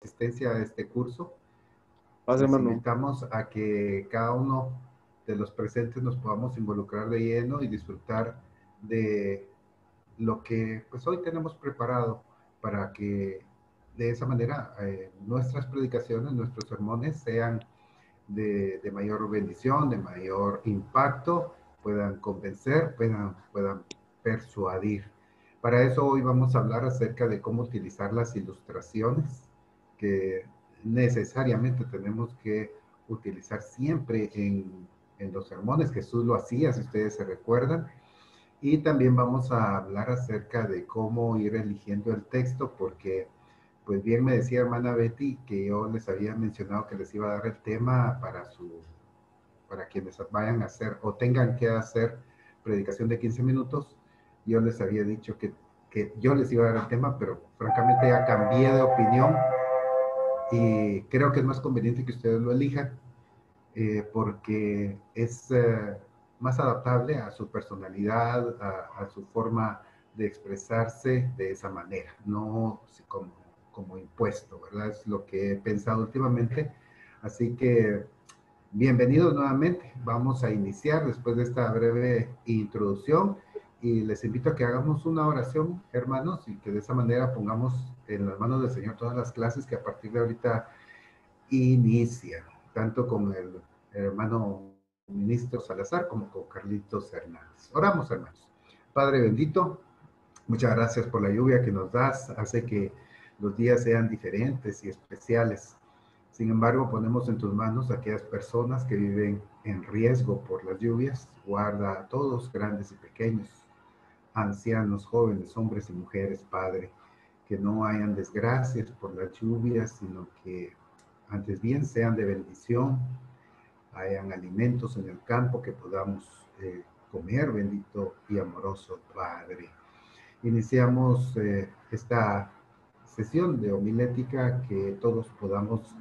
asistencia a este curso. Pase, Les hermano. invitamos a que cada uno de los presentes nos podamos involucrar de lleno y disfrutar de lo que pues hoy tenemos preparado para que de esa manera nuestras predicaciones, nuestros sermones sean de mayor bendición, de mayor impacto, puedan convencer, puedan persuadir. Para eso hoy vamos a hablar acerca de cómo utilizar las ilustraciones que necesariamente tenemos que utilizar siempre en los sermones. Jesús lo hacía, si ustedes se recuerdan. Y también vamos a hablar acerca de cómo ir eligiendo el texto, porque pues bien me decía hermana Betty que yo les había mencionado que les iba a dar el tema para quienes vayan a hacer o tengan que hacer predicación de 15 minutos. Yo les había dicho que yo les iba a dar el tema, pero francamente ya cambié de opinión y creo que es más conveniente que ustedes lo elijan porque es más adaptable a su personalidad, a su forma de expresarse de esa manera, no como impuesto, ¿verdad? Es lo que he pensado últimamente. Así que bienvenidos nuevamente. Vamos a iniciar después de esta breve introducción y les invito a que hagamos una oración, hermanos, y que de esa manera pongamos en las manos del Señor todas las clases que a partir de ahorita inicia, tanto con el hermano ministro Salazar como con Carlitos Hernández. Oramos, hermanos. Padre bendito, muchas gracias por la lluvia que nos das, hace que los días sean diferentes y especiales. Sin embargo, ponemos en tus manos a aquellas personas que viven en riesgo por las lluvias. Guarda a todos, grandes y pequeños, ancianos, jóvenes, hombres y mujeres, Padre, que no hayan desgracias por las lluvias, sino que antes bien sean de bendición, hayan alimentos en el campo que podamos comer, bendito y amoroso Padre. Iniciamos esta sesión de homilética, que todos podamos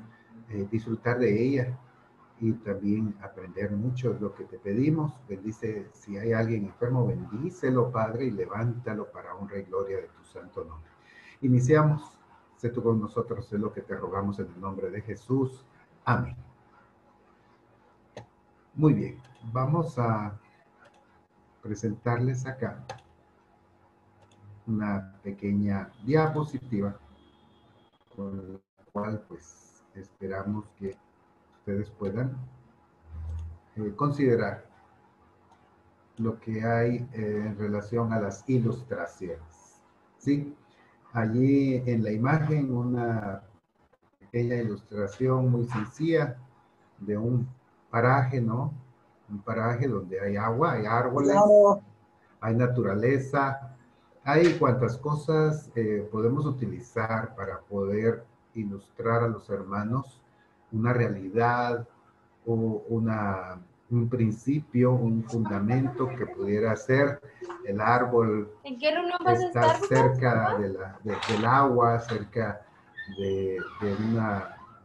disfrutar de ella y también aprender mucho de lo que te pedimos. Bendice, si hay alguien enfermo, bendícelo, Padre, y levántalo para honra y gloria de tu santo nombre. Iniciamos. Sé tú con nosotros, es lo que te rogamos en el nombre de Jesús. Amén. Muy bien, vamos a presentarles acá una pequeña diapositiva con la cual pues esperamos que ustedes puedan considerar lo que hay en relación a las ilustraciones. ¿Sí? Allí en la imagen una pequeña ilustración muy sencilla de un paraje, ¿no? Un paraje donde hay agua, hay árboles, hay naturaleza, hay cuantas cosas podemos utilizar para poder ilustrar a los hermanos una realidad o un principio, un fundamento que pudiera ser el árbol. ¿En qué reunión vas a Está estar, cerca del agua, cerca de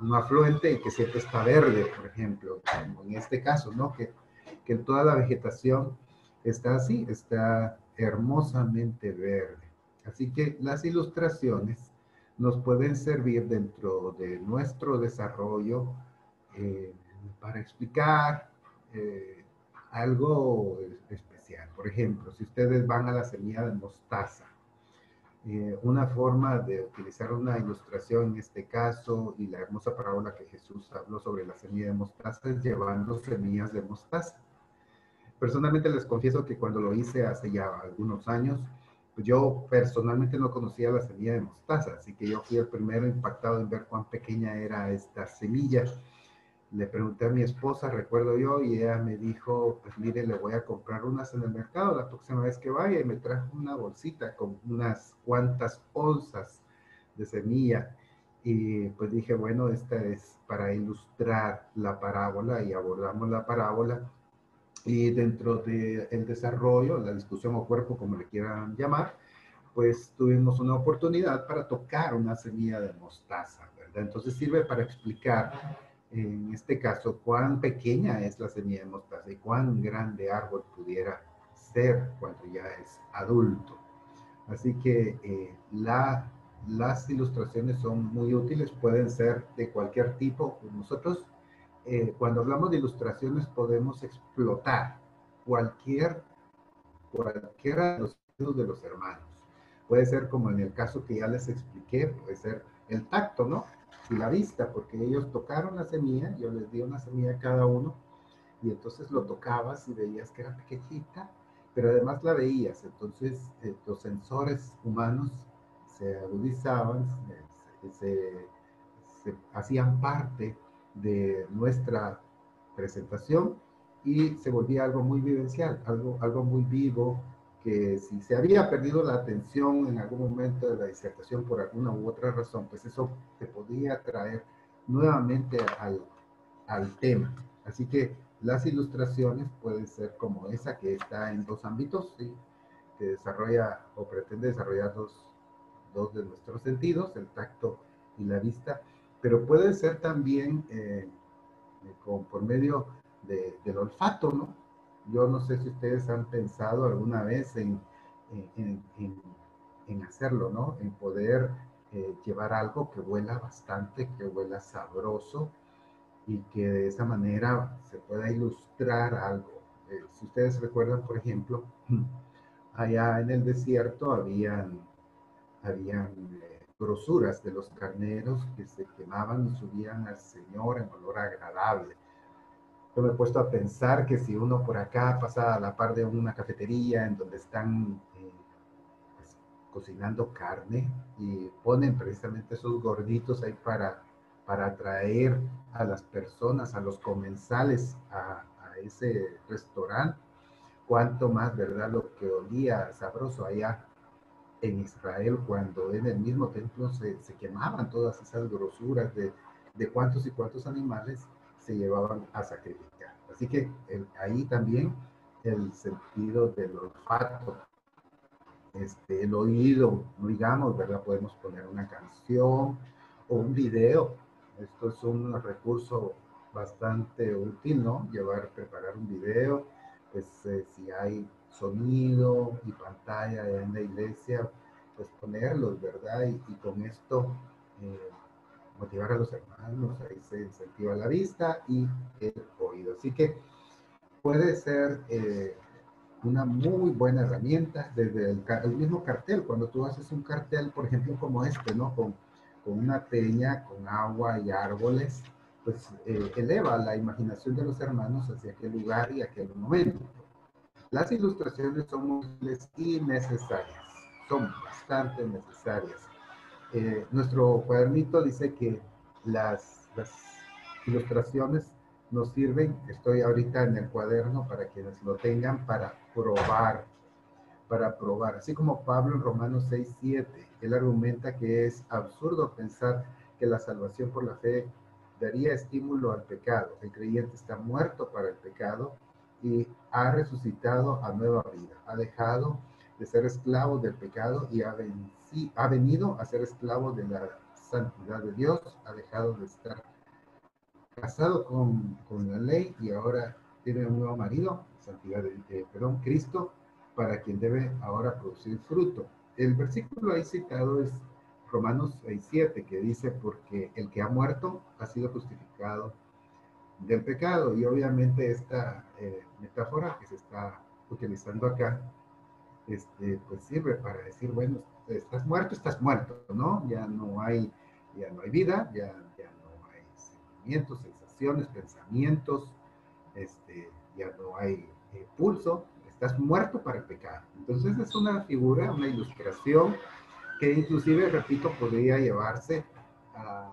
un afluente y que siempre está verde, por ejemplo, como en este caso, ¿no? Que toda la vegetación está así, está hermosamente verde. Así que las ilustraciones nos pueden servir dentro de nuestro desarrollo para explicar algo especial. Por ejemplo, si ustedes van a la semilla de mostaza, una forma de utilizar una ilustración en este caso y la hermosa parábola que Jesús habló sobre la semilla de mostaza es llevando semillas de mostaza. Personalmente les confieso que cuando lo hice hace ya algunos años, pues yo personalmente no conocía la semilla de mostaza, así que yo fui el primero impactado en ver cuán pequeña era esta semilla. Le pregunté a mi esposa, recuerdo yo, y ella me dijo, pues mire, le voy a comprar unas en el mercado la próxima vez que vaya, y me trajo una bolsita con unas cuantas onzas de semilla. Y pues dije, bueno, esta es para ilustrar la parábola, y abordamos la parábola. Y dentro del desarrollo, la discusión o cuerpo, como le quieran llamar, pues tuvimos una oportunidad para tocar una semilla de mostaza, ¿verdad? Entonces sirve para explicar, en este caso, cuán pequeña es la semilla de mostaza y cuán grande árbol pudiera ser cuando ya es adulto. Así que la las ilustraciones son muy útiles, pueden ser de cualquier tipo. Nosotros, cuando hablamos de ilustraciones, podemos explotar cualquier, cualquiera de los sentidos de los hermanos. Puede ser como en el caso que ya les expliqué, puede ser el tacto, ¿no? Y la vista, porque ellos tocaron la semilla, yo les di una semilla a cada uno, y entonces lo tocabas y veías que era pequeñita, pero además la veías, entonces los sensores humanos se agudizaban, se hacían parte de nuestra presentación y se volvía algo muy vivencial, algo muy vivo, que si se había perdido la atención en algún momento de la disertación por alguna u otra razón, pues eso te podía traer nuevamente al tema. Así que las ilustraciones pueden ser como esa que está en dos ámbitos, ¿sí? Que desarrolla o pretende desarrollar dos de nuestros sentidos, el tacto y la vista, pero puede ser también por medio del olfato, ¿no? Yo no sé si ustedes han pensado alguna vez en, en, en hacerlo, ¿no? En poder llevar algo que huela bastante, que huela sabroso, y que de esa manera se pueda ilustrar algo. Si ustedes recuerdan, por ejemplo, allá en el desierto habían grosuras de los carneros que se quemaban y subían al Señor en olor agradable. Yo me he puesto a pensar que si uno por acá pasa a la par de una cafetería en donde están pues, cocinando carne y ponen precisamente esos gorditos ahí para atraer a las personas, a los comensales a ese restaurante, cuanto más, ¿verdad? Lo que olía sabroso allá en Israel, cuando en el mismo templo se quemaban todas esas grosuras de cuántos y cuántos animales se llevaban a sacrificar. Así que ahí también el sentido del olfato, el oído, digamos, ¿verdad? Podemos poner una canción o un video. Esto es un recurso bastante útil, ¿no? Preparar un video, pues si hay sonido y pantalla en la iglesia, pues ponerlos, ¿verdad? Y con esto eh, motivar a los hermanos, ahí se incentiva la vista y el oído. Así que puede ser una muy buena herramienta desde el mismo cartel. Cuando tú haces un cartel, por ejemplo, como este, ¿no? Con una peña, con agua y árboles, pues eleva la imaginación de los hermanos hacia aquel lugar y aquel momento. Las ilustraciones son útiles y necesarias, son bastante necesarias. Nuestro cuadernito dice que las ilustraciones nos sirven, estoy ahorita en el cuaderno para quienes lo tengan, para probar. Así como Pablo en Romanos 6:7, él argumenta que es absurdo pensar que la salvación por la fe daría estímulo al pecado. El creyente está muerto para el pecado y ha resucitado a nueva vida. Ha dejado de ser esclavo del pecado y ha venido a ser esclavo de la santidad de Dios. Ha dejado de estar casado con la ley y ahora tiene un nuevo marido, santidad perdón, Cristo, para quien debe ahora producir fruto. El versículo ahí citado es Romanos 6:7, que dice, porque el que ha muerto ha sido justificado del pecado. Y obviamente esta metáfora que se está utilizando acá, pues sirve para decir, bueno, estás muerto, ¿no? Ya no hay vida, ya no hay sentimientos, sensaciones, pensamientos, ya no hay pulso, estás muerto para el pecado. Entonces es una figura, una ilustración que inclusive, repito, podría llevarse a,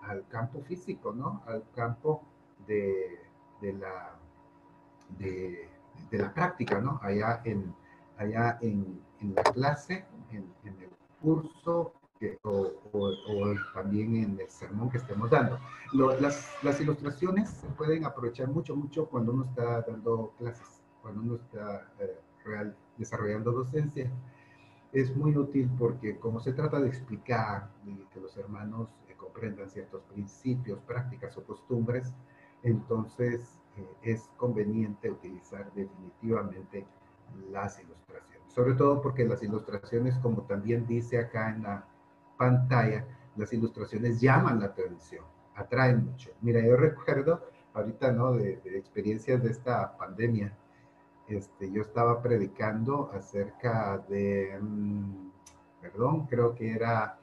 al campo físico, ¿no? Al campo de, de la, de, de, la práctica, ¿no? En la clase, en el curso o también en el sermón que estemos dando. Las ilustraciones se pueden aprovechar mucho cuando uno está dando clases, cuando uno está desarrollando docencia. Es muy útil porque como se trata de explicar y que los hermanos comprendan ciertos principios, prácticas o costumbres, entonces es conveniente utilizar definitivamente las ilustraciones. Sobre todo porque las ilustraciones, como también dice acá pantalla, las ilustraciones llaman la atención, atraen mucho. Mira, yo recuerdo ahorita, ¿no? De experiencias de esta pandemia. Yo estaba predicando acerca de, perdón, creo que era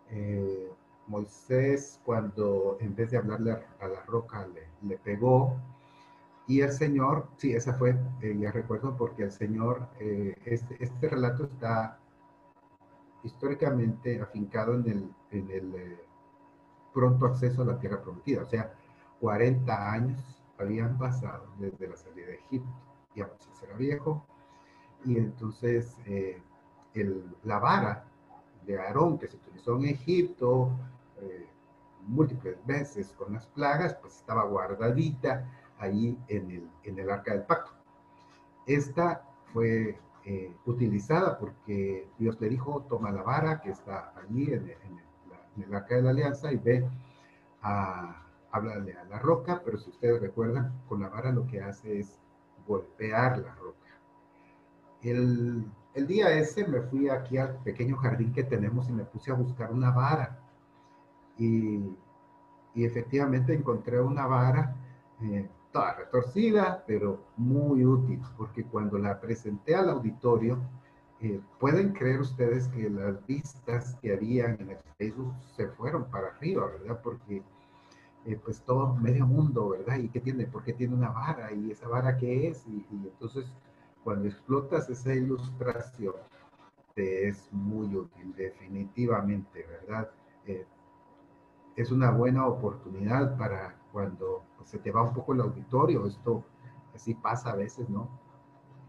eh, Moisés cuando en vez de hablarle a la roca le pegó. Y el Señor, sí, esa fue, ya recuerdo, porque el Señor, este relato está históricamente afincado en el pronto acceso a la tierra prometida. O sea, 40 años habían pasado desde la salida de Egipto. Ya Moisés era viejo. Y entonces la vara de Aarón que se utilizó en Egipto eh, múltiples veces con las plagas, pues estaba guardadita ahí en el arca del pacto. Esta fue utilizada porque Dios le dijo, toma la vara que está allí en el arca de la alianza y ve a hablarle a la roca, pero si ustedes recuerdan, con la vara lo que hace es golpear la roca. El día ese me fui aquí al pequeño jardín que tenemos y me puse a buscar una vara. Y, y efectivamente encontré una vara toda retorcida, pero muy útil, porque cuando la presenté al auditorio, pueden creer ustedes que las vistas que habían en el Facebook se fueron para arriba, ¿verdad? Porque pues todo medio mundo, ¿verdad? ¿Y qué tiene? ¿Por qué tiene una vara? ¿Y esa vara qué es? Y entonces cuando explotas esa ilustración, te es muy útil, definitivamente, ¿verdad? Eh, es una buena oportunidad para cuando pues, se te va un poco el auditorio. Esto así pasa a veces, ¿no?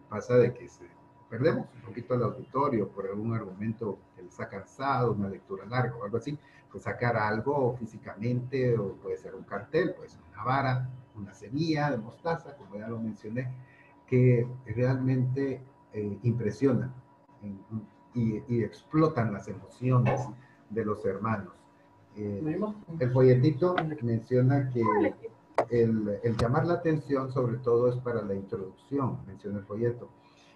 Pasa de que perdemos un poquito el auditorio por algún argumento que les ha cansado, una lectura larga o algo así. Pues sacar algo físicamente, o puede ser un cartel, puede ser una vara, una semilla de mostaza, como ya lo mencioné, que realmente impresiona y explotan las emociones de los hermanos. El folletito menciona que el llamar la atención sobre todo es para la introducción, menciona el folleto.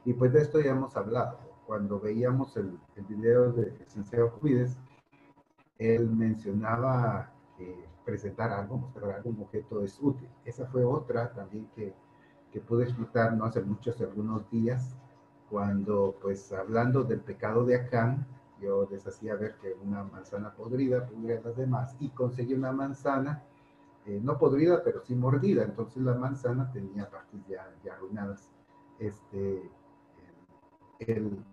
Y pues de esto ya hemos hablado. Cuando veíamos el video de licenciado Cuides, él mencionaba que presentar algo, mostrar algún objeto es útil. Esa fue otra también que pude explotar no hace muchos, algunos días, cuando pues hablando del pecado de Acán, yo les hacía ver que una manzana podrida pudría las demás y conseguí una manzana no podrida, pero sí mordida. Entonces la manzana tenía partes ya arruinadas. Este,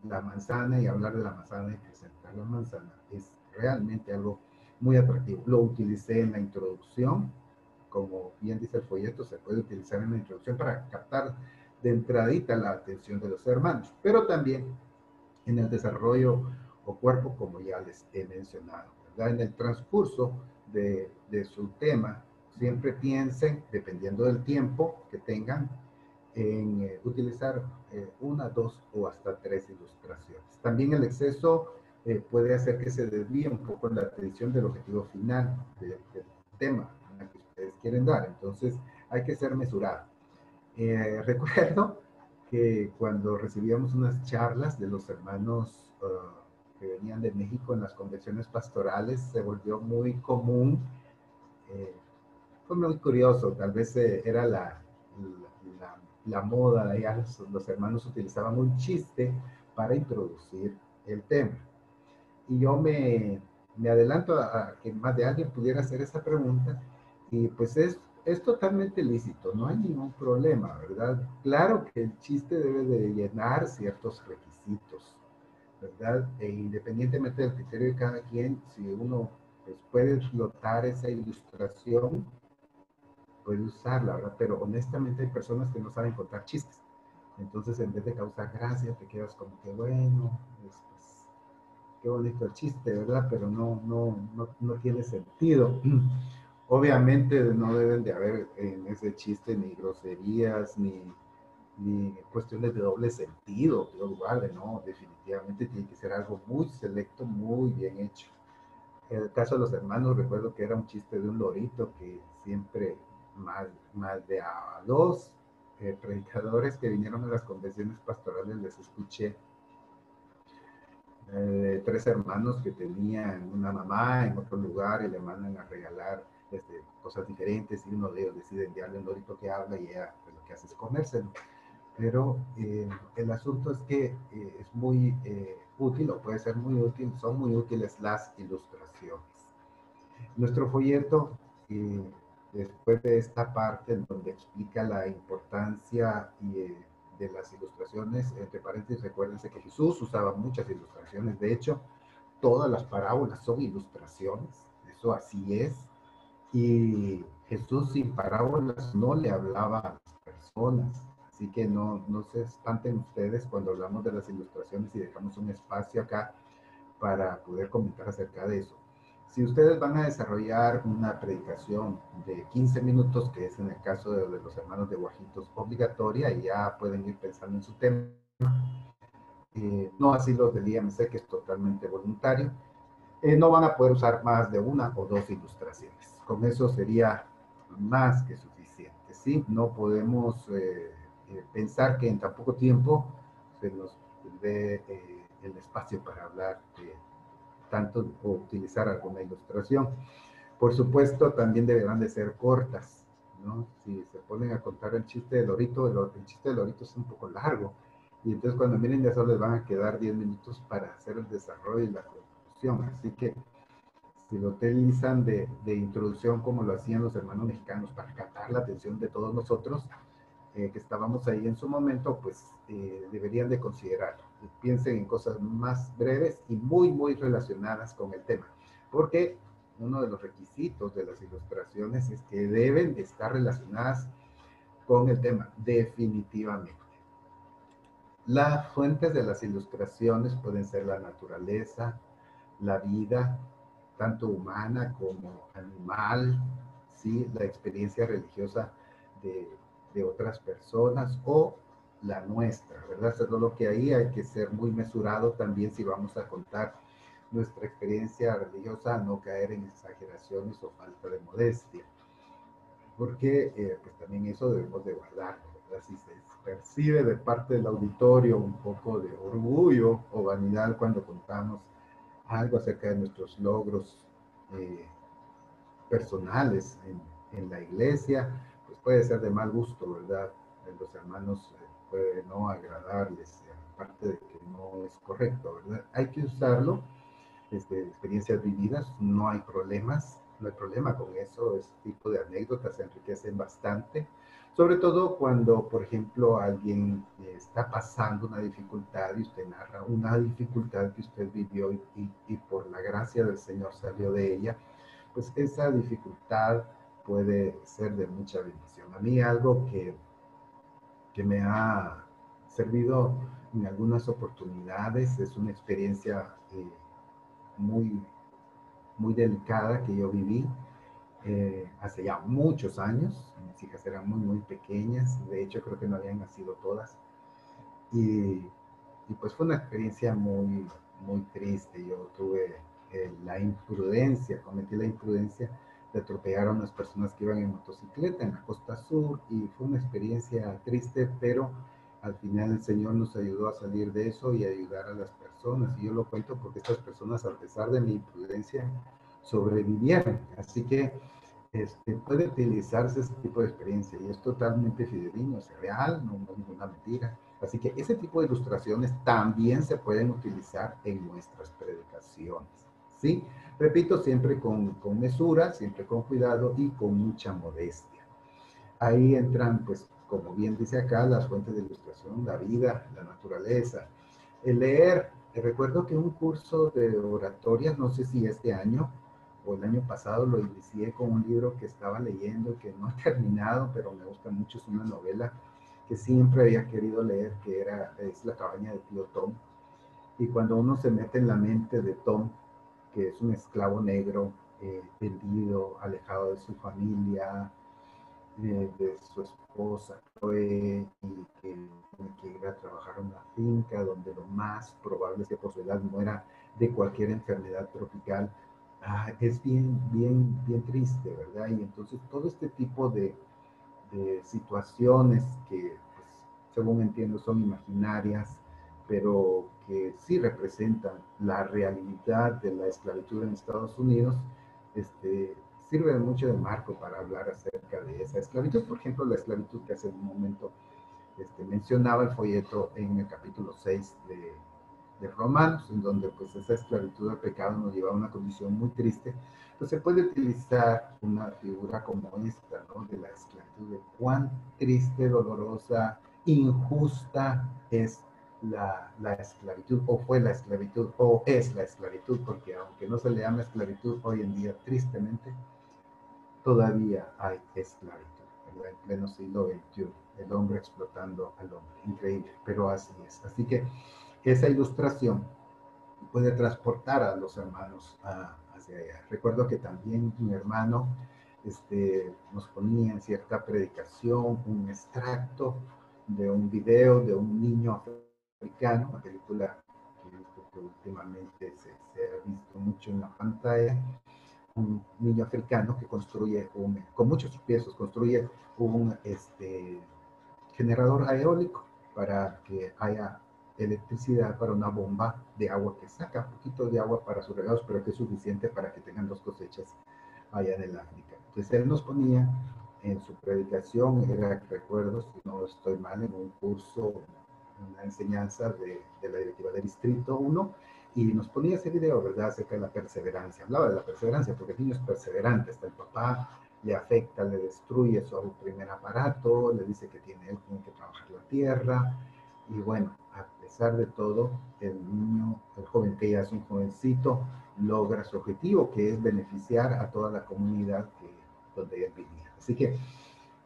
la manzana y hablar de la manzana y presentar la manzana es realmente algo muy atractivo. Lo utilicé en la introducción, como bien dice el folleto, se puede utilizar en la introducción para captar de entradita la atención de los hermanos, pero también en el desarrollo o cuerpo, como ya les he mencionado, ¿verdad? En el transcurso de su tema, siempre piensen, dependiendo del tiempo que tengan, en utilizar una, dos o hasta tres ilustraciones. También el exceso puede hacer que se desvíe un poco la atención del objetivo final del tema que ustedes quieren dar. Entonces hay que ser mesurado. Recuerdo que cuando recibíamos unas charlas de los hermanos que venían de México en las convenciones pastorales, se volvió muy común, eh, fue muy curioso, tal vez era la moda, ya los hermanos utilizaban un chiste para introducir el tema. Y yo me adelanto a que más de alguien pudiera hacer esa pregunta y pues es totalmente lícito, no hay ningún problema, ¿verdad? Claro que el chiste debe de llenar ciertos requisitos, ¿verdad? E independientemente del criterio de cada quien, si uno pues, puede explotar esa ilustración, puede usarla, ¿verdad? Pero honestamente hay personas que no saben contar chistes. Entonces, en vez de causar gracia, te quedas como que, bueno, pues, qué bonito el chiste, ¿verdad? Pero no tiene sentido. Obviamente no deben de haber en ese chiste ni groserías, ni cuestiones de doble sentido, vale, no, definitivamente tiene que ser algo muy selecto, muy bien hecho. En el caso de los hermanos, recuerdo que era un chiste de un lorito que siempre más de a dos predicadores que vinieron a las convenciones pastorales les escuché tres hermanos que tenían una mamá en otro lugar y le mandan a regalar cosas diferentes y uno de ellos decide enviarle un lorito que habla y ella pues, lo que hace es comérselo. Pero el asunto es que es muy útil o puede ser muy útil, son muy útiles las ilustraciones. Nuestro folleto, después de esta parte en donde explica la importancia de las ilustraciones, entre paréntesis, recuérdense que Jesús usaba muchas ilustraciones. De hecho, todas las parábolas son ilustraciones, eso así es. Y Jesús sin parábolas no le hablaba a las personas. Así que no se espanten ustedes cuando hablamos de las ilustraciones y dejamos un espacio acá para poder comentar acerca de eso. Si ustedes van a desarrollar una predicación de 15 minutos, que es en el caso de los hermanos de Guajitos obligatoria, y ya pueden ir pensando en su tema, no así los del IMC, que es totalmente voluntario, no van a poder usar más de una o dos ilustraciones. Con eso sería más que suficiente, ¿sí? No podemos pensar que en tan poco tiempo se nos dé el espacio para hablar de tanto o utilizar alguna ilustración. Por supuesto, también deberán de ser cortas, ¿no? Si se ponen a contar el chiste del lorito, el chiste del lorito es un poco largo, y entonces cuando miren ya solo les van a quedar 10 minutos para hacer el desarrollo y la conclusión. Así que si lo utilizan de introducción como lo hacían los hermanos mexicanos para captar la atención de todos nosotros, que estábamos ahí en su momento, pues deberían de considerarlo. Piensen en cosas más breves y muy relacionadas con el tema, porque uno de los requisitos de las ilustraciones es que deben estar relacionadas con el tema, definitivamente. Las fuentes de las ilustraciones pueden ser la naturaleza, la vida, tanto humana como animal, ¿sí? La experiencia religiosa de, de otras personas o la nuestra, ¿verdad? Solo que ahí hay que ser muy mesurado también si vamos a contar nuestra experiencia religiosa, no caer en exageraciones o falta de modestia, porque pues también eso debemos de guardarlo, ¿verdad? Si se percibe de parte del auditorio un poco de orgullo o vanidad cuando contamos algo acerca de nuestros logros eh, personales en la iglesia, pues puede ser de mal gusto, ¿verdad? Los hermanos puede no agradarles, aparte de que no es correcto, ¿verdad? Hay que usarlo, experiencias vividas, no hay problemas, no hay problema con eso, ese tipo de anécdotas enriquecen bastante, sobre todo cuando, por ejemplo, alguien está pasando una dificultad y usted narra una dificultad que usted vivió y por la gracia del Señor salió de ella, pues esa dificultad puede ser de mucha bendición. A mí algo que me ha servido en algunas oportunidades es una experiencia muy, muy delicada que yo viví hace ya muchos años. Mis hijas eran muy pequeñas, de hecho creo que no habían nacido todas. Y, y pues fue una experiencia muy triste. Yo tuve la imprudencia, cometí la imprudencia de atropellar a unas personas que iban en motocicleta en la costa sur y fue una experiencia triste, pero al final el Señor nos ayudó a salir de eso y a ayudar a las personas. Y yo lo cuento porque estas personas, a pesar de mi imprudencia, sobrevivieron. Así que puede utilizarse este tipo de experiencia y es totalmente fidedigno, es real, no es ninguna mentira. Así que ese tipo de ilustraciones también se pueden utilizar en nuestras predicaciones, ¿sí? Repito, siempre con mesura, siempre con cuidado y con mucha modestia. Ahí entran, pues, como bien dice acá, las fuentes de ilustración, la vida, la naturaleza, el leer. Recuerdo que un curso de oratoria, no sé si este año o el año pasado, lo inicié con un libro que estaba leyendo, que no he terminado, pero me gusta mucho, es una novela que siempre había querido leer, es La cabaña de tío Tom. Y cuando uno se mete en la mente de Tom, que es un esclavo negro, vendido, alejado de su familia, de su esposa Chloe, y que tiene que ir a trabajar en una finca donde lo más probable es que por su edad muera de cualquier enfermedad tropical. Es bien triste, ¿verdad? Y entonces todo este tipo de situaciones que, pues, según entiendo, son imaginarias, pero que sí representan la realidad de la esclavitud en Estados Unidos, este, sirven mucho de marco para hablar acerca de esa esclavitud. Por ejemplo, la esclavitud que hace un momento mencionaba el folleto en el capítulo 6 de Romanos, en donde pues esa esclavitud al pecado nos lleva a una condición muy triste, pues se puede utilizar una figura como esta, ¿no? De la esclavitud, de cuán triste, dolorosa, injusta es la esclavitud, o fue la esclavitud, o es la esclavitud, porque aunque no se le llama esclavitud hoy en día, tristemente, todavía hay esclavitud, ¿verdad? En pleno siglo XXI, el hombre explotando al hombre, increíble, pero así es. Así que esa ilustración puede transportar a los hermanos hacia allá. Recuerdo que también mi hermano nos ponía en cierta predicación un extracto de un video de un niño africano, una película que últimamente se ha visto mucho en la pantalla, un niño africano que construye con muchos piezas, construye un generador eólico para que haya electricidad para una bomba de agua que saca un poquito de agua para sus regados, pero que es suficiente para que tengan dos cosechas allá en el África. Entonces él nos ponía en su predicación, era, recuerdo, si no estoy mal, en un curso, una enseñanza de la directiva del Distrito 1, y nos ponía ese video, ¿verdad?, acerca de la perseverancia. Hablaba de la perseverancia, porque el niño es perseverante, hasta el papá le afecta, le destruye su primer aparato, le dice que él tiene que trabajar la tierra, y bueno, a pesar de todo, el niño, el joven que ya es un jovencito, logra su objetivo, que es beneficiar a toda la comunidad donde él vivía. Así que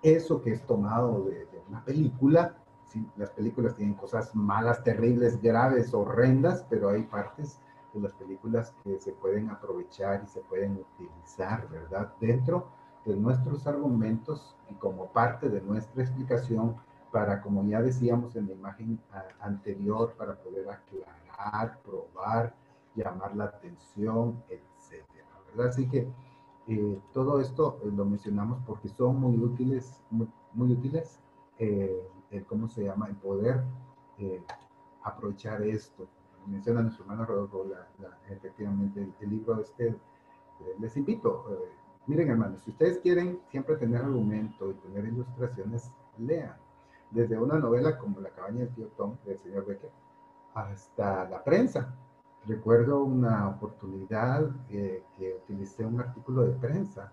eso que es tomado de una película, ¿sí? Las películas tienen cosas malas, terribles, graves, horrendas, pero hay partes de las películas que se pueden aprovechar y se pueden utilizar, ¿verdad? Dentro de nuestros argumentos y como parte de nuestra explicación para, como ya decíamos en la imagen anterior, para poder aclarar, probar, llamar la atención, etcétera, ¿verdad? Así que todo esto lo mencionamos porque son muy útiles, muy útiles, ¿cómo se llama? El poder eh, aprovechar esto. Menciona nuestro hermano Rodolfo, efectivamente, el libro les invito, miren hermanos, si ustedes quieren siempre tener argumento y tener ilustraciones, lean. Desde una novela como La cabaña del tío Tom, del señor Becker, hasta la prensa. Recuerdo una oportunidad que utilicé un artículo de prensa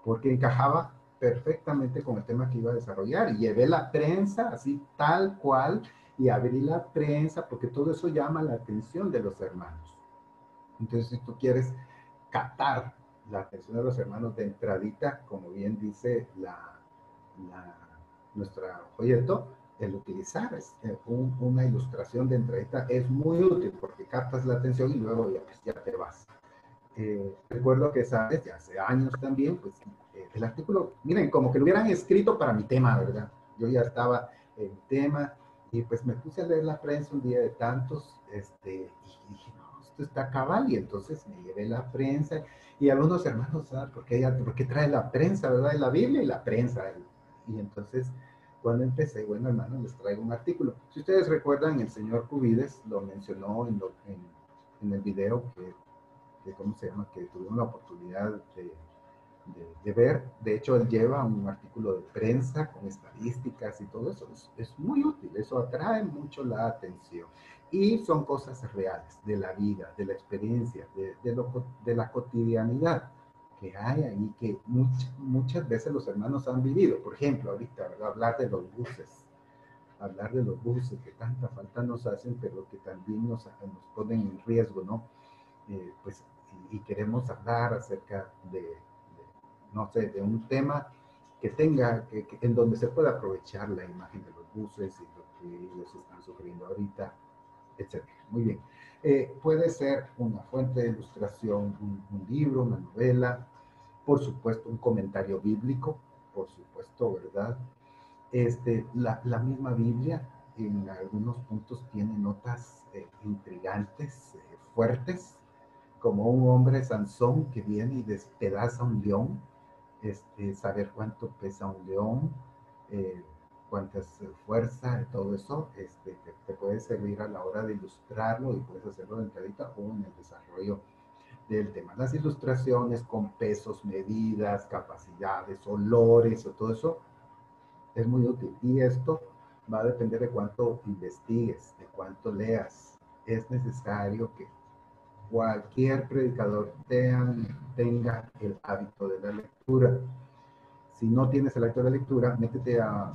porque encajaba perfectamente con el tema que iba a desarrollar y llevé la prensa así tal cual y abrí la prensa porque todo eso llama la atención de los hermanos. Entonces, si tú quieres captar la atención de los hermanos de entradita, como bien dice nuestro folleto, el utilizar una ilustración de entradita es muy útil porque captas la atención y luego ya, pues, ya te vas. Recuerdo que, sabes, ya hace años también, pues el artículo, miren, como que lo hubieran escrito para mi tema, ¿verdad? Yo ya estaba en tema y pues me puse a leer la prensa un día de tantos, y dije, no, esto está cabal, y entonces me llevé la prensa y algunos hermanos, ¿sabes? ¿Por qué trae la prensa, verdad? La Biblia y la prensa. Y entonces, cuando empecé, bueno, hermanos, les traigo un artículo. Si ustedes recuerdan, el señor Cubides lo mencionó en el video ¿cómo se llama? Que tuvieron la oportunidad de ver. De hecho, él lleva un artículo de prensa con estadísticas y todo eso. Es muy útil, eso atrae mucho la atención. Y son cosas reales de la vida, de la experiencia, de la cotidianidad que hay ahí, que muchas veces los hermanos han vivido. Por ejemplo, ahorita, ¿verdad? Hablar de los buses que tanta falta nos hacen, pero que también nos ponen en riesgo, ¿no? Pues, y queremos hablar acerca no sé, de un tema que tenga, en donde se pueda aprovechar la imagen de los buses y lo que ellos están sufriendo ahorita, etcétera. Muy bien. Puede ser una fuente de ilustración, un libro, una novela, por supuesto, un comentario bíblico, por supuesto, ¿verdad? La misma Biblia en algunos puntos tiene notas intrigantes, fuertes, como un hombre Sansón que viene y despedaza un león, saber cuánto pesa un león, eh, cuántas fuerza, todo eso, que te puede servir a la hora de ilustrarlo y puedes hacerlo de entradita o en el desarrollo del tema. Las ilustraciones con pesos, medidas, capacidades, olores o todo eso es muy útil. Y esto va a depender de cuánto investigues, de cuánto leas. Es necesario que cualquier predicador tenga el hábito de la lectura. Si no tienes el hábito de la lectura, métete a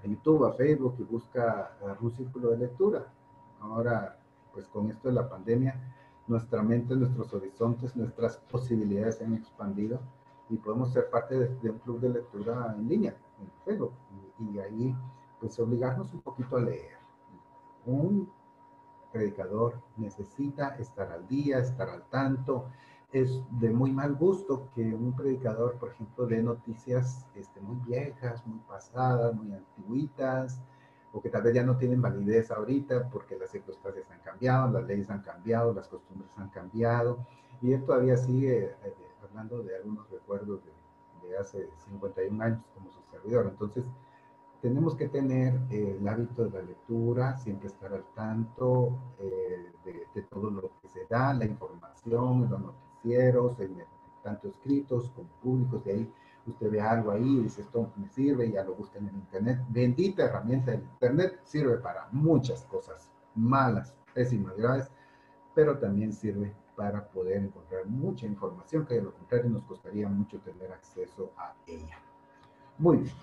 YouTube, a Facebook y busca un círculo de lectura. Ahora, pues con esto de la pandemia, nuestra mente, nuestros horizontes, nuestras posibilidades se han expandido y podemos ser parte de un club de lectura en línea, en Facebook, y ahí pues obligarnos un poquito a leer. Un predicador necesita estar al día, estar al tanto. Es de muy mal gusto que un predicador, por ejemplo, dé noticias muy viejas, muy pasadas, muy antiguitas, o que tal vez ya no tienen validez ahorita porque las circunstancias han cambiado, las leyes han cambiado, las costumbres han cambiado, y él todavía sigue hablando de algunos recuerdos de hace 51 años como su servidor. Entonces, tenemos que tener el hábito de la lectura, siempre estar al tanto de todo lo que se da, la información, los noticieros, tanto escritos como públicos. De ahí usted ve algo ahí y dice, esto me sirve, ya lo buscan en internet. Bendita herramienta, el internet sirve para muchas cosas malas, pésimas, graves, pero también sirve para poder encontrar mucha información que de lo contrario nos costaría mucho tener acceso a ella. Muy bien.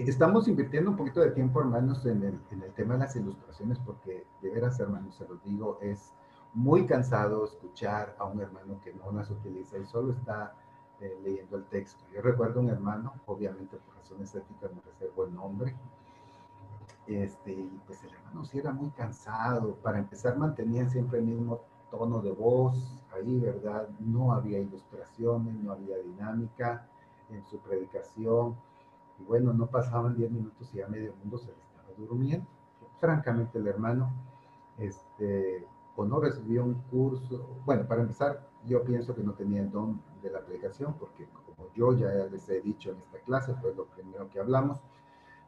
Estamos invirtiendo un poquito de tiempo, hermanos, en el tema de las ilustraciones, porque de veras, hermanos, se los digo, es muy cansado escuchar a un hermano que no las utiliza y solo está leyendo el texto. Yo recuerdo un hermano, obviamente por razones éticas me reservo el nombre, y pues el hermano sí era muy cansado. Para empezar, mantenían siempre el mismo tono de voz ahí, ¿verdad? No había ilustraciones, no había dinámica en su predicación. Y bueno, no pasaban 10 minutos y ya medio mundo se le estaba durmiendo. Francamente, el hermano, o no recibió un curso. Bueno, para empezar, yo pienso que no tenía el don de la predicación, porque como yo ya les he dicho en esta clase, fue lo primero que hablamos,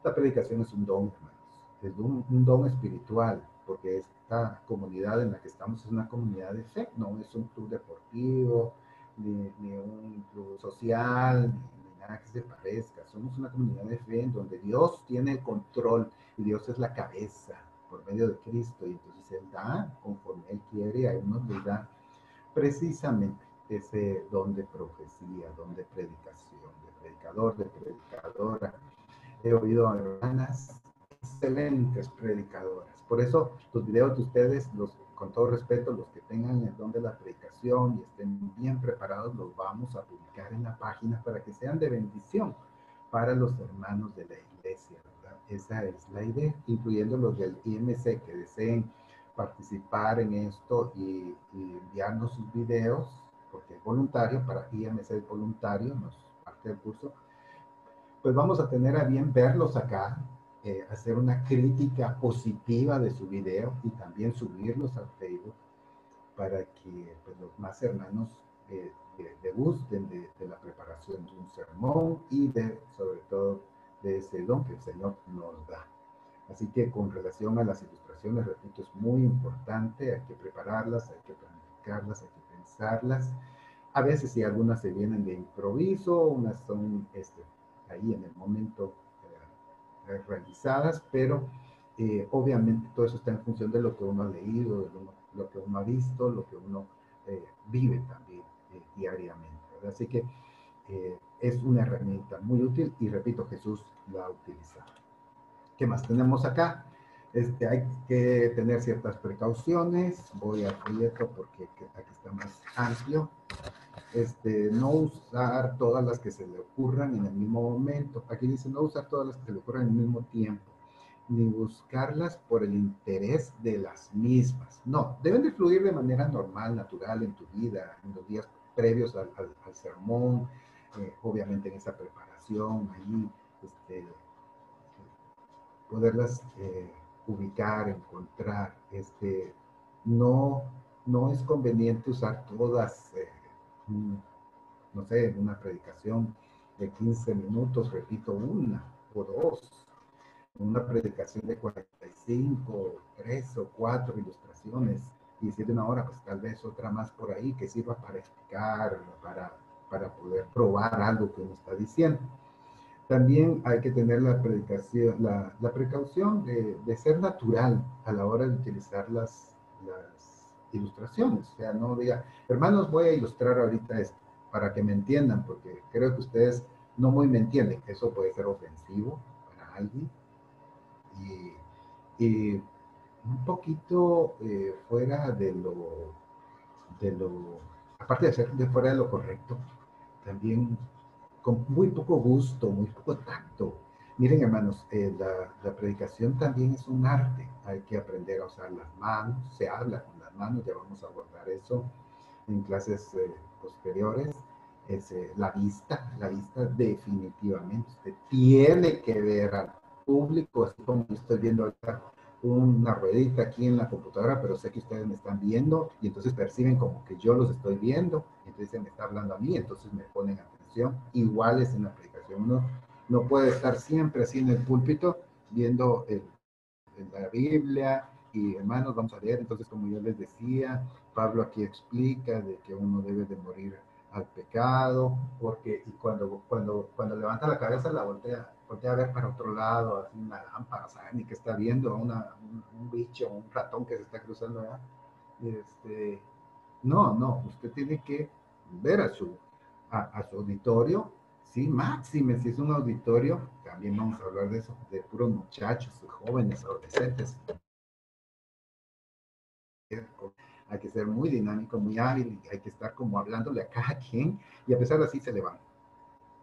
la predicación es un don, hermanos. Es un don espiritual, porque esta comunidad en la que estamos es una comunidad de fe, no es un club deportivo, ni un club social, ni nada que se parezca. Somos una comunidad de fe en donde Dios tiene el control y Dios es la cabeza por medio de Cristo. Y entonces Él da conforme Él quiere, y a unos les da precisamente ese don de profecía, don de predicación, de predicador, de predicadora. He oído a hermanas excelentes predicadoras. Por eso los videos de ustedes, con todo respeto, los que tengan el don de la predicación y estén bien preparados, los vamos a publicar en la página para que sean de bendición para los hermanos de la iglesia, ¿verdad? Esa es la idea, incluyendo los del IMC que deseen participar en esto y enviarnos sus videos, porque es voluntario, para IMC es voluntario, no es parte del curso. Pues vamos a tener a bien verlos acá, hacer una crítica positiva de su video y también subirlos al Facebook para que pues, los más hermanos gusten de la preparación de un sermón y sobre todo de ese don que el Señor nos da. Así que con relación a las ilustraciones, repito, es muy importante, hay que prepararlas, hay que planificarlas, hay que pensarlas. A veces sí, algunas se vienen de improviso, unas son ahí en el momento realizadas, pero obviamente todo eso está en función de lo que uno ha leído, de lo que uno ha visto, lo que uno vive también diariamente, ¿verdad? Así que es una herramienta muy útil y repito, Jesús la ha utilizado. ¿Qué más tenemos acá? Hay que tener ciertas precauciones. Voy al folleto porque aquí está más amplio. No usar todas las que se le ocurran en el mismo momento. Aquí dice no usar todas las que se le ocurran en el mismo tiempo, ni buscarlas por el interés de las mismas. No, deben de fluir de manera normal, natural en tu vida, en los días previos al sermón, obviamente en esa preparación, ahí, poderlas ubicar, encontrar. No, no es conveniente usar todas, no sé, en una predicación de 15 minutos, repito una. o dos, una predicación de 45, 3 o 4 ilustraciones, y si es de una hora, pues tal vez otra más por ahí que sirva para explicar, para poder probar algo que uno está diciendo. También hay que tener la predicación, la precaución de ser natural a la hora de utilizar las ilustraciones. O sea, no diga, hermanos, voy a ilustrar ahorita esto para que me entiendan, porque creo que ustedes no muy me entienden. Eso puede ser ofensivo para alguien y un poquito fuera de lo, aparte de ser de fuera de lo correcto, también con muy poco gusto, muy poco tacto. Miren, hermanos, la predicación también es un arte. Hay que aprender a usar las manos. Se habla con las manos, ya vamos a abordar eso en clases posteriores. La vista definitivamente. Usted tiene que ver al público, así como estoy viendo acá una ruedita aquí en la computadora, pero sé que ustedes me están viendo y entonces perciben como que yo los estoy viendo, entonces se me está hablando a mí, entonces me ponen atención. Igual es en la aplicación, uno no puede estar siempre así en el púlpito viendo la Biblia y hermanos, vamos a leer. Entonces, como yo les decía, Pablo aquí explica de que uno debe de morir al pecado, porque y cuando levanta la cabeza la voltea a ver para otro lado, así una lámpara, ¿saben? Y que está viendo un bicho, un ratón que se está cruzando allá. No, usted tiene que ver a su auditorio, sí, máxime, si es un auditorio, también vamos a hablar de eso, de puros muchachos, jóvenes, adolescentes. Hay que ser muy dinámico, muy hábil, hay que estar como hablándole a cada quien y a pesar de así se le van.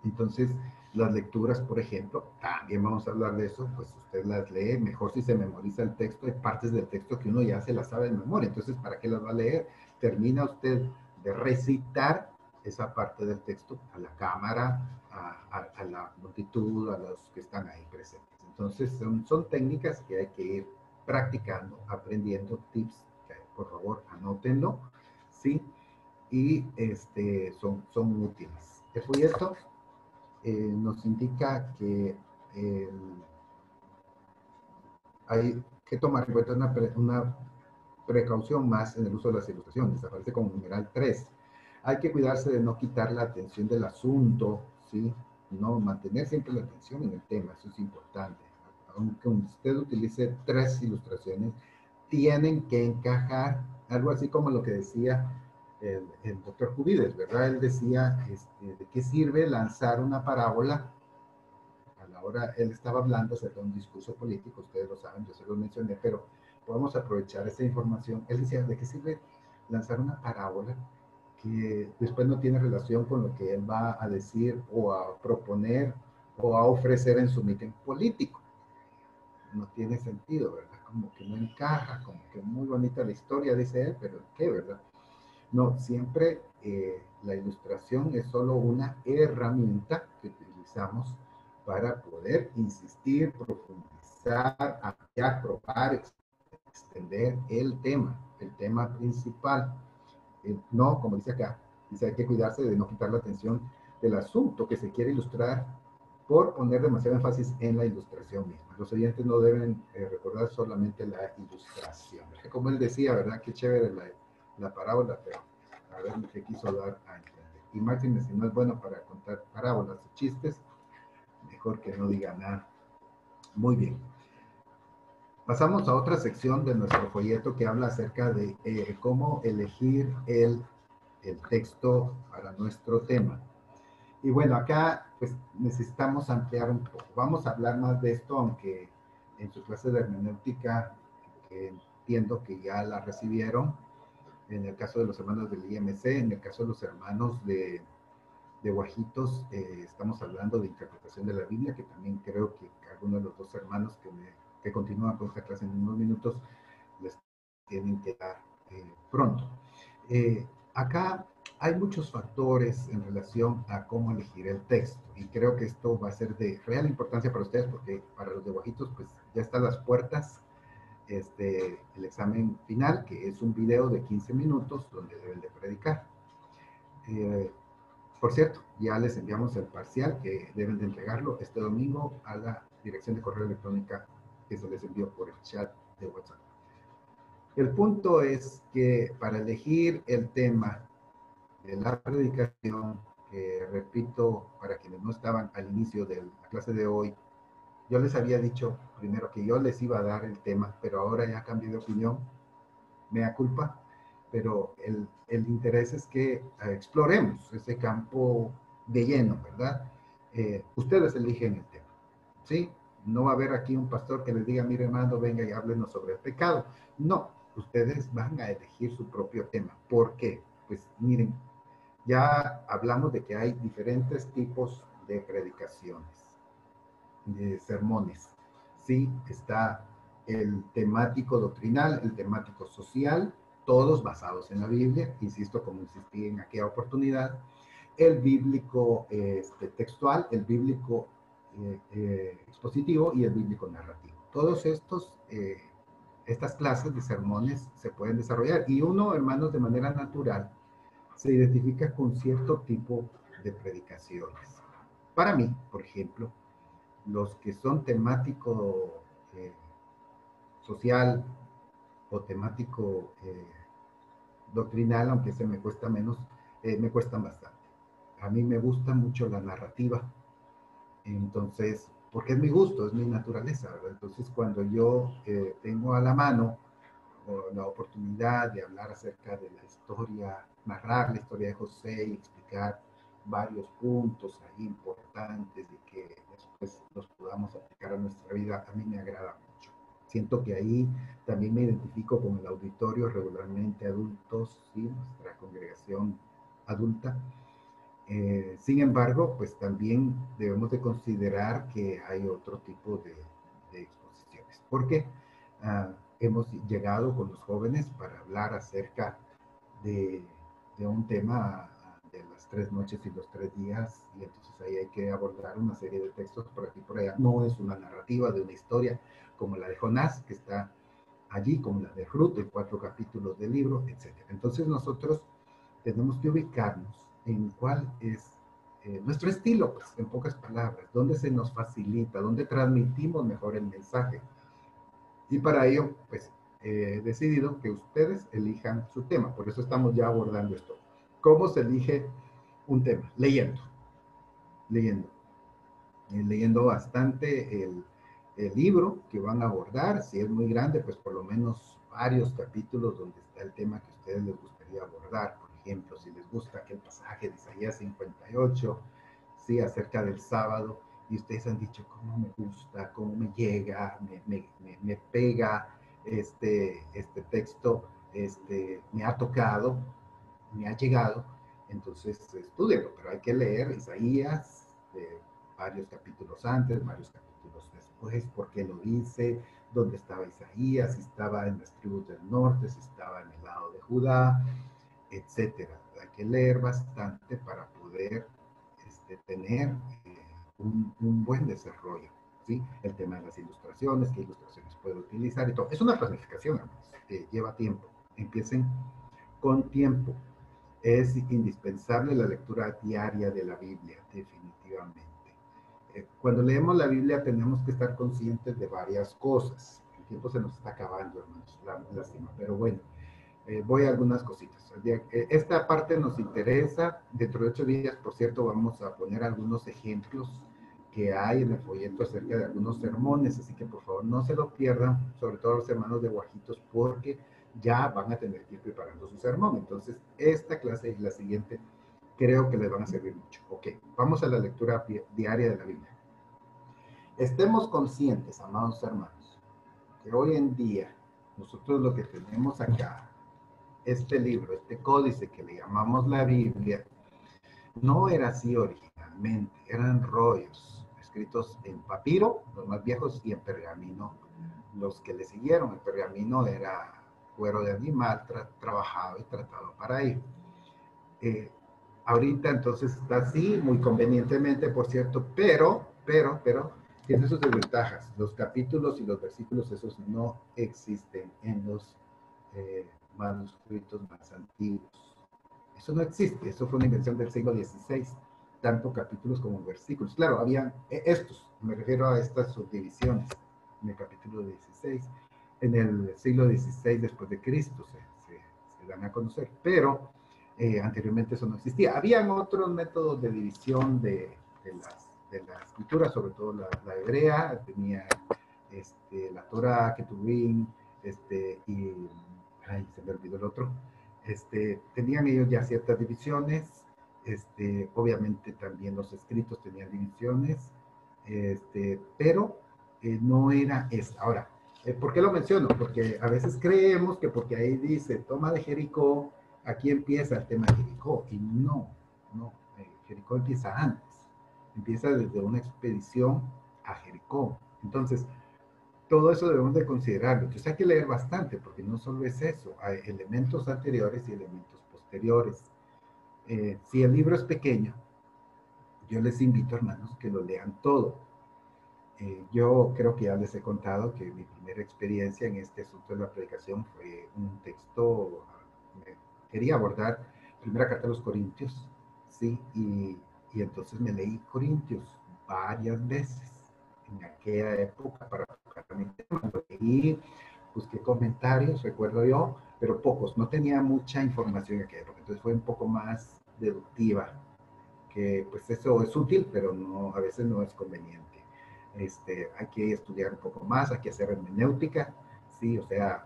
Entonces, las lecturas, por ejemplo, también vamos a hablar de eso, pues usted las lee, mejor si se memoriza el texto, hay partes del texto que uno ya se las sabe de memoria, entonces, ¿para qué las va a leer? Termina usted de recitar esa parte del texto a la cámara, a la multitud, a los que están ahí presentes. Entonces, son técnicas que hay que ir practicando, aprendiendo, tips, por favor, anótenlo, ¿sí? Y son útiles. ¿Qué fue esto? Nos indica que hay que tomar en cuenta una precaución más en el uso de las ilustraciones. Aparece como numeral 3. Hay que cuidarse de no quitar la atención del asunto, ¿sí? No mantener siempre la atención en el tema, eso es importante. Aunque usted utilice 3 ilustraciones, tienen que encajar, algo así como lo que decía el doctor Cubides, ¿verdad? Él decía, ¿de qué sirve lanzar una parábola? A la hora, él estaba hablando acerca de un discurso político, ustedes lo saben, yo se lo mencioné, pero podemos aprovechar esa información. Él decía, ¿de qué sirve lanzar una parábola que después no tiene relación con lo que él va a decir o a proponer o a ofrecer en su mitin político? No tiene sentido, ¿verdad? Como que no encaja, como que muy bonita la historia, dice él, pero ¿qué, verdad? No, siempre la ilustración es solo una herramienta que utilizamos para poder insistir, profundizar, ampliar, probar, extender el tema principal. No, como dice acá, dice hay que cuidarse de no quitar la atención del asunto que se quiere ilustrar por poner demasiado énfasis en la ilustración misma. Los oyentes no deben recordar solamente la ilustración. Como él decía, ¿verdad? Qué chévere la parábola, pero a ver qué quiso dar a entender. Y Martin, si no es bueno para contar parábolas o chistes, mejor que no diga nada. Muy bien. Pasamos a otra sección de nuestro folleto que habla acerca de cómo elegir el texto para nuestro tema. Y bueno, acá pues necesitamos ampliar un poco. Vamos a hablar más de esto, aunque en su clase de hermenéutica, que entiendo que ya la recibieron, en el caso de los hermanos del IMC, en el caso de los hermanos de Guajitos, estamos hablando de interpretación de la Biblia, que también creo que alguno de los dos hermanos que continúan con esta clase en unos minutos les tienen que dar pronto. Acá hay muchos factores en relación a cómo elegir el texto y creo que esto va a ser de real importancia para ustedes porque para los de Guajitos pues ya están las puertas el examen final, que es un video de 15 minutos donde deben de predicar. Por cierto, ya les enviamos el parcial que deben de entregarlo este domingo a la dirección de correo electrónica que se les envió por el chat de WhatsApp. El punto es que para elegir el tema de la predicación, que repito, para quienes no estaban al inicio de la clase de hoy, yo les había dicho primero que yo les iba a dar el tema, pero ahora ya cambié de opinión, mea culpa, pero el interés es que exploremos ese campo de lleno, ¿verdad? Ustedes eligen el tema, ¿sí? No va a haber aquí un pastor que les diga, mire hermano, venga y háblenos sobre el pecado. No, ustedes van a elegir su propio tema. ¿Por qué? Pues miren, ya hablamos de que hay diferentes tipos de predicaciones, de sermones. Sí, está el temático doctrinal, el temático social, todos basados en la Biblia, insisto, como insistí en aquella oportunidad, el bíblico textual, el bíblico expositivo y el bíblico narrativo. Todos estas clases de sermones se pueden desarrollar y uno, hermanos, de manera natural, se identifica con cierto tipo de predicaciones. Para mí, por ejemplo, los que son temático social o temático doctrinal, aunque se me cuesta menos, me cuestan bastante. A mí me gusta mucho la narrativa, entonces, porque es mi gusto, es mi naturaleza, ¿verdad? Entonces, cuando yo tengo a la mano la oportunidad de hablar acerca de la historia, narrar la historia de José y explicar varios puntos ahí importantes y que después los podamos aplicar a nuestra vida, a mí me agrada mucho. Siento que ahí también me identifico con el auditorio regularmente adultos, ¿sí? Nuestra congregación adulta. Sin embargo, pues también debemos de considerar que hay otro tipo de exposiciones. ¿Por qué? Hemos llegado con los jóvenes para hablar acerca de, de un tema de las 3 noches y los 3 días, y entonces ahí hay que abordar una serie de textos por aquí y por allá. No es una narrativa de una historia como la de Jonás, que está allí, como la de Ruth, de 4 capítulos del libro, etc. Entonces nosotros tenemos que ubicarnos en cuál es nuestro estilo, pues, en pocas palabras, dónde se nos facilita, dónde transmitimos mejor el mensaje. Y para ello, pues, he decidido que ustedes elijan su tema. Por eso estamos ya abordando esto. ¿Cómo se elige un tema? Leyendo. Leyendo. Leyendo bastante el libro que van a abordar. Si es muy grande, pues por lo menos varios capítulos donde está el tema que a ustedes les gustaría abordar. Por ejemplo, si les gusta aquel pasaje de Isaías 58, sí, acerca del sábado, y ustedes han dicho, cómo me gusta, cómo me llega, me pega este texto, me ha tocado, me ha llegado, entonces estudienlo, pero hay que leer Isaías varios capítulos antes, varios capítulos después, por qué lo dice, dónde estaba Isaías, si estaba en las tribus del norte, si estaba en el lado de Judá, etcétera. Hay que leer bastante para poder tener un buen desarrollo. ¿Sí? El tema de las ilustraciones, qué ilustraciones puedo utilizar y todo. Es una planificación, hermanos, lleva tiempo. Empiecen con tiempo. Es indispensable la lectura diaria de la Biblia, definitivamente. Cuando leemos la Biblia tenemos que estar conscientes de varias cosas. El tiempo se nos está acabando, hermanos, lástima, pero bueno, voy a algunas cositas. Esta parte nos interesa. Dentro de 8 días, por cierto, vamos a poner algunos ejemplos que hay en el folleto acerca de algunos sermones, así que por favor no se lo pierdan, sobre todo los hermanos de Guajitos, porque ya van a tener que ir preparando su sermón. Entonces, esta clase y la siguiente creo que les van a servir mucho. Ok, vamos a la lectura diaria de la Biblia. Estemos conscientes, amados hermanos, que hoy en día nosotros lo que tenemos acá, este libro, este códice que le llamamos la Biblia, no era así originalmente, eran rollos escritos en papiro, los más viejos, y en pergamino, los que le siguieron. El pergamino era cuero de animal trabajado y tratado para ello. Ahorita entonces está así, muy convenientemente, por cierto, pero, tiene sus desventajas. Los capítulos y los versículos, esos no existen en los manuscritos más antiguos. Eso no existe, eso fue una invención del siglo XVI, tanto capítulos como versículos. Claro, habían estos, me refiero a estas subdivisiones en el capítulo 16. En el siglo XVI después de Cristo se dan a conocer, pero anteriormente eso no existía. Habían otros métodos de división de la escritura, sobre todo la hebrea, tenía la Torah, Ketuvim, y ay, se me olvidó el otro. Tenían ellos ya ciertas divisiones, obviamente también los escritos tenían divisiones, pero no era esta. Ahora, ¿por qué lo menciono? Porque a veces creemos que porque ahí dice toma de Jericó, aquí empieza el tema de Jericó, y no, Jericó empieza antes, empieza desde una expedición a Jericó. Entonces, todo eso debemos de considerarlo. Entonces hay que leer bastante, porque no solo es eso, hay elementos anteriores y elementos posteriores. Si el libro es pequeño, yo les invito, hermanos, que lo lean todo. Yo creo que ya les he contado que mi primera experiencia en este asunto de la predicación fue un texto, quería abordar primera carta de los Corintios, ¿sí? Y entonces me leí Corintios varias veces en aquella época para tocar mi tema. Lo leí, busqué comentarios, recuerdo yo, pero pocos, no tenía mucha información en aquella época, entonces fue un poco más deductiva, que pues eso es útil, pero no, a veces no es conveniente. Hay que estudiar un poco más, hay que hacer hermenéutica, ¿sí? O sea,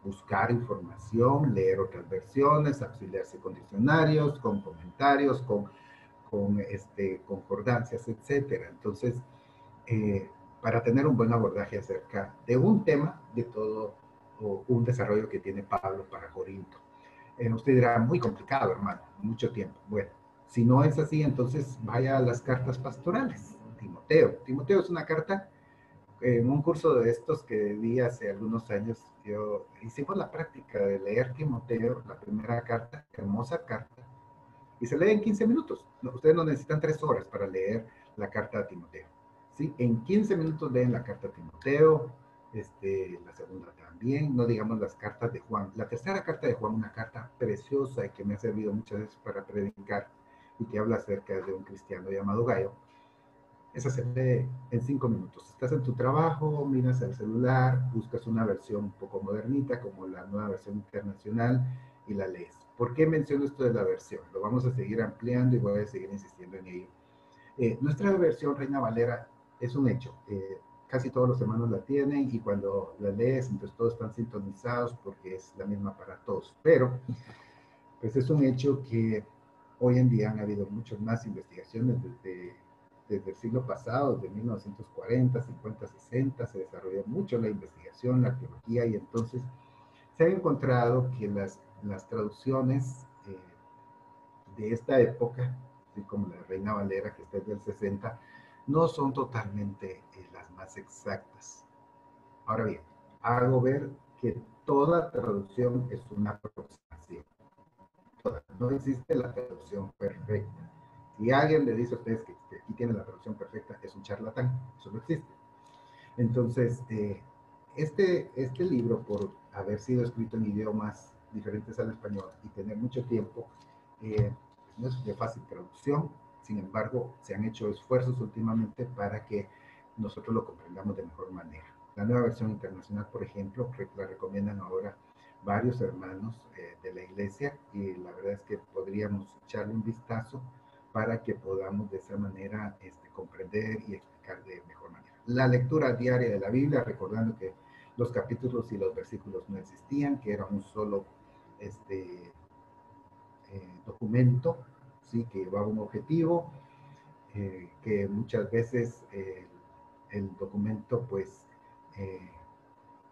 buscar información, leer otras versiones, auxiliarse con diccionarios, con comentarios, con concordancias, etcétera. Entonces, para tener un buen abordaje acerca de un tema, de todo o un desarrollo que tiene Pablo para Corinto. Usted dirá, muy complicado, hermano, mucho tiempo. Bueno, si no es así, entonces vaya a las cartas pastorales. Timoteo. Timoteo es una carta, en un curso de estos que di hace algunos años, hicimos la práctica de leer Timoteo, la primera carta, hermosa carta, y se lee en 15 minutos. No, ustedes no necesitan 3 horas para leer la carta a Timoteo. ¿Sí? En 15 minutos leen la carta a Timoteo, la segunda también, no digamos las cartas de Juan. La tercera carta de Juan, una carta preciosa y que me ha servido muchas veces para predicar y que habla acerca de un cristiano llamado Gayo. Esa se lee en 5 minutos. Estás en tu trabajo, miras el celular, buscas una versión un poco modernita, como la nueva versión internacional, y la lees. ¿Por qué menciono esto de la versión? Lo vamos a seguir ampliando y voy a seguir insistiendo en ello. Nuestra versión Reina Valera es un hecho. Casi todos los hermanos la tienen y cuando la lees, entonces todos están sintonizados porque es la misma para todos. Pero, pues es un hecho que hoy en día han habido muchas más investigaciones desde el siglo pasado, desde 1940, 50, 60, se desarrolló mucho la investigación, la arqueología, y entonces se ha encontrado que las traducciones de esta época, así como la de Reina Valera, que está desde el 60, no son totalmente las más exactas. Ahora bien, hago ver que toda traducción es una aproximación. No existe la traducción perfecta. Si alguien le dice a ustedes que aquí tiene la traducción perfecta, es un charlatán. Eso no existe. Entonces, este libro, por haber sido escrito en idiomas diferentes al español y tener mucho tiempo, no es de fácil traducción. Sin embargo, se han hecho esfuerzos últimamente para que nosotros lo comprendamos de mejor manera. La nueva versión internacional, por ejemplo, la recomiendan ahora varios hermanos de la iglesia, y la verdad es que podríamos echarle un vistazo para que podamos de esa manera comprender y explicar de mejor manera. La lectura diaria de la Biblia, recordando que los capítulos y los versículos no existían, que era un solo documento, ¿sí? Que llevaba un objetivo, que muchas veces el documento pues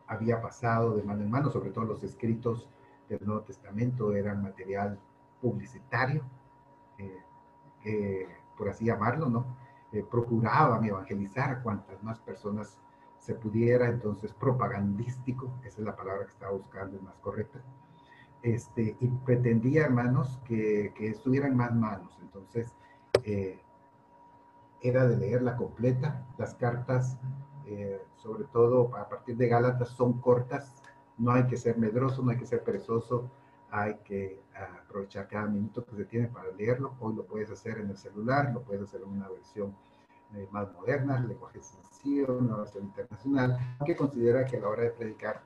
había pasado de mano en mano, sobre todo los escritos del Nuevo Testamento eran material publicitario, por así llamarlo, ¿no? Procuraban evangelizar a cuantas más personas se pudiera, entonces propagandístico, esa es la palabra que estaba buscando, es más correcta. Y pretendía, hermanos, que estuvieran más manos. Entonces, era de leerla completa. Las cartas, sobre todo a partir de Gálatas, son cortas. No hay que ser medroso, no hay que ser perezoso hay que aprovechar cada minuto que se tiene para leerlo. Hoy lo puedes hacer en el celular, lo puedes hacer en una versión más moderna, lenguaje sencillo, una versión internacional, que considera que a la hora de predicar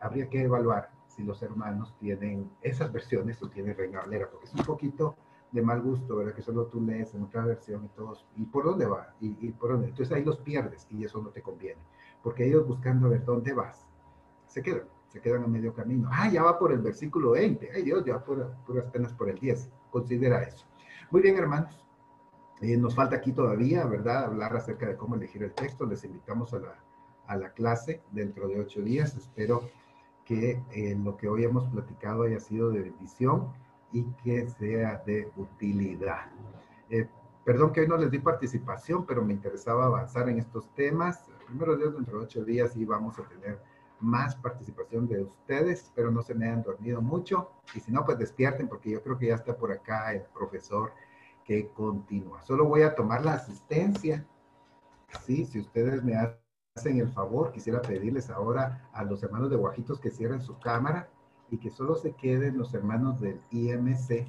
habría que evaluar si los hermanos tienen esas versiones o tienen Reina Valera, porque es un poquito de mal gusto, ¿verdad? Que solo tú lees en otra versión y todos, ¿y por dónde va? ¿Y por dónde? Entonces ahí los pierdes y eso no te conviene, porque ellos buscando a ver dónde vas, se quedan a medio camino. Ah, ya va por el versículo 20. Ay Dios, ya puras penas por el 10. Considera eso. Muy bien, hermanos. Nos falta aquí todavía, ¿verdad? Hablar acerca de cómo elegir el texto. Les invitamos a la clase dentro de 8 días. Espero que lo que hoy hemos platicado haya sido de bendición y que sea de utilidad. Eh, Perdón que hoy no les di participación, pero me interesaba avanzar en estos temas. Primero Dios, dentro de 8 días y vamos a tener más participación de ustedes. Espero no se me hayan dormido mucho. Y si no, pues despierten porque yo creo que ya está por acá el profesor que continúa. Solo voy a tomar la asistencia. Sí, si ustedes me hacen el favor, quisiera pedirles ahora a los hermanos de Guajitos que cierren su cámara y que solo se queden los hermanos del IMC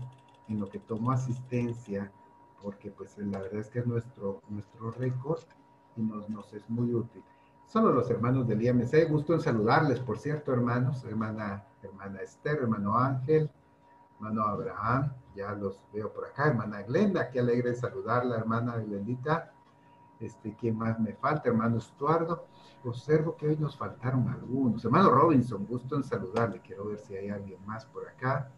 en lo que tomo asistencia, porque pues la verdad es que es nuestro récord y nos es muy útil. Solo los hermanos del IMC, gusto en saludarles, por cierto, hermanos, hermana Esther, hermano Ángel, hermano Abraham, ya los veo por acá, hermana Glenda, qué alegre saludarla, hermana Glendita. ¿Quién más me falta? Hermano Estuardo. Observo que hoy nos faltaron algunos. Hermano Robinson, gusto en saludarle. Quiero ver si hay alguien más por acá.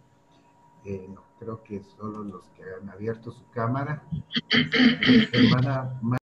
No, creo que solo los que han abierto su cámara. Hermana